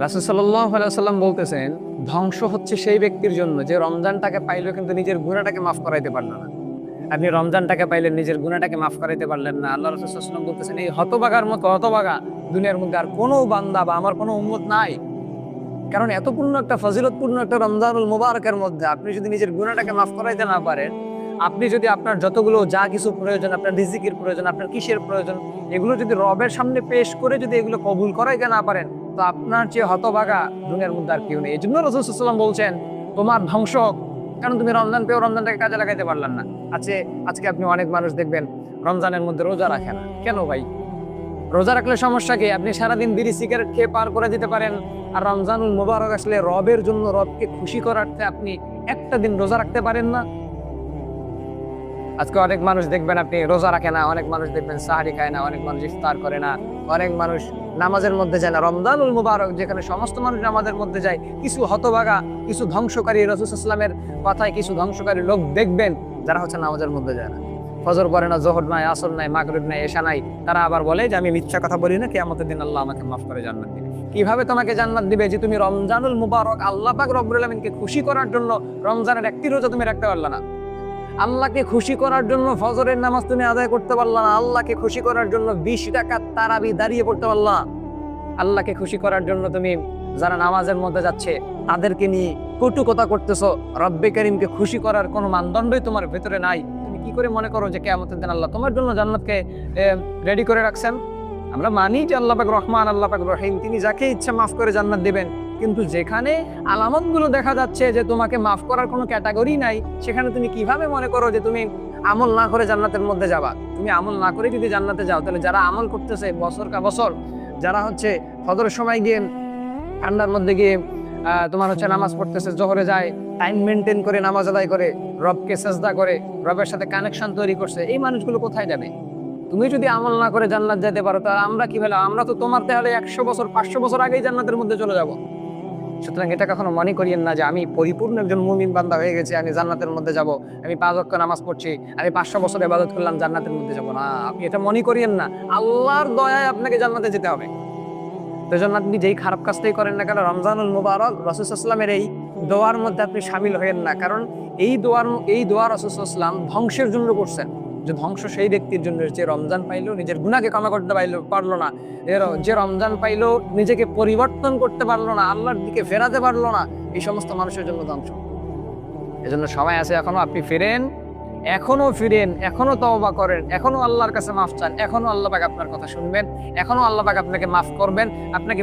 রাসূল সাল্লাল্লাহু আলাইহি ওয়াসাল্লাম বলতেছেন, ধ্বংস হচ্ছে সেই ব্যক্তির জন্য যে রমজানটাকে পাইলো কিন্তু নিজের গুনাহটাকে মাফ করাইতে পারল না। আপনি রমজানটাকে পাইলেন, নিজের গুনাহটাকে মাফ করাইতে পারলেন না। আল্লাহ রাসূল সাল্লাল্লাহু আলাইহি ওয়াসাল্লাম বলতেছেন, এই হতভাগার মতো হতভাগা দুনিয়ার মধ্যে আর কোনো বান্দা বা আমার কোনো উম্মত নাই। কারণ এত পূর্ণ একটা ফজিলতপূর্ণ একটা রমজানুল মুবারকের মধ্যে আপনি যদি নিজের গুনাহটাকে মাফ করাইতে না পারেন, আপনি যদি আপনার যতগুলো যা কিছু প্রয়োজন, আপনার রিজিকের প্রয়োজন, আপনার কিসের প্রয়োজন, এগুলো যদি রবের সামনে পেশ করে যদি এগুলো কবুল করাইতে না পারেন, তো আপনার চেয়ে হতভাগা দুনিয়ার মধ্যে আর কেউ নেই। এই জন্য রাসূল সাল্লাল্লাহু আলাইহি ওয়াসাল্লাম বলছেন, তোমার ধ্বংস হোক, কারণ তুমি রমজান পেয়েও রমজানটাকে কাজে লাগাইতে পারলেন না। আজকে আপনি অনেক মানুষ দেখবেন রমজানের মধ্যে রোজা রাখে না। কেন ভাই? রোজা রাখলে সমস্যা কি? আপনি সারাদিন বিড়ি সিগারেট খেয়ে পার করে দিতে পারেন, আর রমজানুল মুবারক আসলে রবের জন্য, রবকে খুশি করার্থে আপনি একটা দিন রোজা রাখতে পারেন না। আজকে অনেক মানুষ দেখবেন আপনি রোজা রাখে না, অনেক মানুষ দেখবেন সাহারি খায় না, অনেক মানুষ ইফতার করে না, অনেক মানুষ নামাজের মধ্যে যায় না। রমজানুল মুবারক যেখানে সমস্ত মানুষ নামাজের মধ্যে যায়, কিছু হতভাগা, কিছু ধ্বংসকারী, রাসূল সাল্লাল্লাহু আলাইহি ওয়াসাল্লামের কথায় কিছু ধ্বংসকারী লোক দেখবেন যারা হচ্ছে নামাজের মধ্যে যায় না, ফজর পড়ে না, যোহর নাই, আসর নাই, মাগরিব নাই, এশা নাই। তারা আবার বলে যে আমি মিথ্যা কথা বলি না, কিয়ামতের দিন আল্লাহ আমাকে মাফ করে জান্নাত দিবে। কিভাবে তোমাকে জান্নাত দিবে যে তুমি রমজানুল মুবারক আল্লাহ পাক রব্বুল আলামিনকে খুশি করার জন্য রমজানের একটি রোজা তুমি রাখতে পারলা না। আল্লাহকে খুশি করার জন্য ফজরের নামাজ তুমি আদায় করতে পারলা না। আল্লাহকে খুশি করার জন্য 20 রাকাত তারাবি দাঁড়িয়ে পড়তে পারলা না। আল্লাহকে খুশি করার জন্য তুমি যারা নামাজের মধ্যে যাচ্ছে তাদেরকে নিয়ে কটু কথা করতেছো। রব্বে কারীমকে খুশি করার কোনো মানদণ্ডই তোমার ভেতরে নাই। তুমি কি করে মনে করো যে কিয়ামতের দিন আল্লাহ তোমার জন্য জান্নাতকে রেডি করে রাখছেন? আমরা মানি যে আল্লাহ পাক রহমান, আল্লাহ পাক রহিম, তিনি যাকে ইচ্ছা মাফ করে জান্নাত দিবেন। কিন্তু যেখানে আলামতগুলো দেখা যাচ্ছে যে তোমাকে মাফ করার কোনো ক্যাটাগরি নাই, সেখানে তুমি কিভাবে মনে করো যে তুমি আমল না করে জান্নাতের মধ্যে যাবা? তুমি আমল না করে যদি জান্নাতে যাও, তাহলে যারা আমল করতেছে বছর কা বছর, যারা হচ্ছে ফজরের সময় গিয়ে ঠান্ডার মধ্যে গিয়ে তোমার হচ্ছে নামাজ পড়তেছে, জোহরে যায়, টাইম মেনটেন করে নামাজ আদায় করে, রবকে সেজদা করে, রবের সাথে কানেকশন তৈরি করছে, এই মানুষগুলো কোথায় যাবে? তুমি যদি আমল না করে জান্নাত যেতে পারো, তা আমরা কি বলে? আমরা তো তোমার তাহলে 100 বছর 500 বছর আগেই জান্নাতের মধ্যে চলে যাব। সুতরাং এটা কখনো মনে করিয়েন না যে আমি পরিপূর্ণ একজন মুমিন বান্দা হয়ে গেছি, আমি জান্নাতের মধ্যে যাব, আমি 5 ওয়াক্ত নামাজ পড়ছি, আমি 500 বছর ইবাদত করলাম, জান্নাতের মধ্যে যাব না। আপনি এটা মনে করিয়েন না। আল্লাহর দয়ায় আপনাকে জান্নাতে যেতে হবে। তো জন্য আপনি যেই খারাপ কাজটাই করেন না কেন, রমজানুল মুবারক রাসূল সাল্লাল্লাহু আলাইহি ওয়াসাল্লামের এই দোয়ার মধ্যে আপনি শামিল হয়েন না। কারণ এই দোয়া রাসূল সাল্লাল্লাহু আলাইহি ওয়াসাল্লাম ধ্বংসের জন্য করছেন। যে ধ্বংস সেই ব্যক্তির জন্য যে রমজান পাইলো, নিজের গুনাহকে ক্ষমা করতে পারলো না, যে রমজান পাইলো নিজেকে পরিবর্তন করতে পারলো না, আল্লাহর দিকে ফেরাতে পারলো না, এই সমস্ত মানুষের জন্য ধ্বংস। এজন্য সময় আছে এখনো, আপনি ফিরেন, এখনো তওবা করেন, এখনো আল্লাহর কাছে মাফ চান, এখনো আল্লাহ পাক আপনার কথা শুনবেন, এখনো আল্লাহ পাক আপনাকে মাফ করবেন, আপনাকে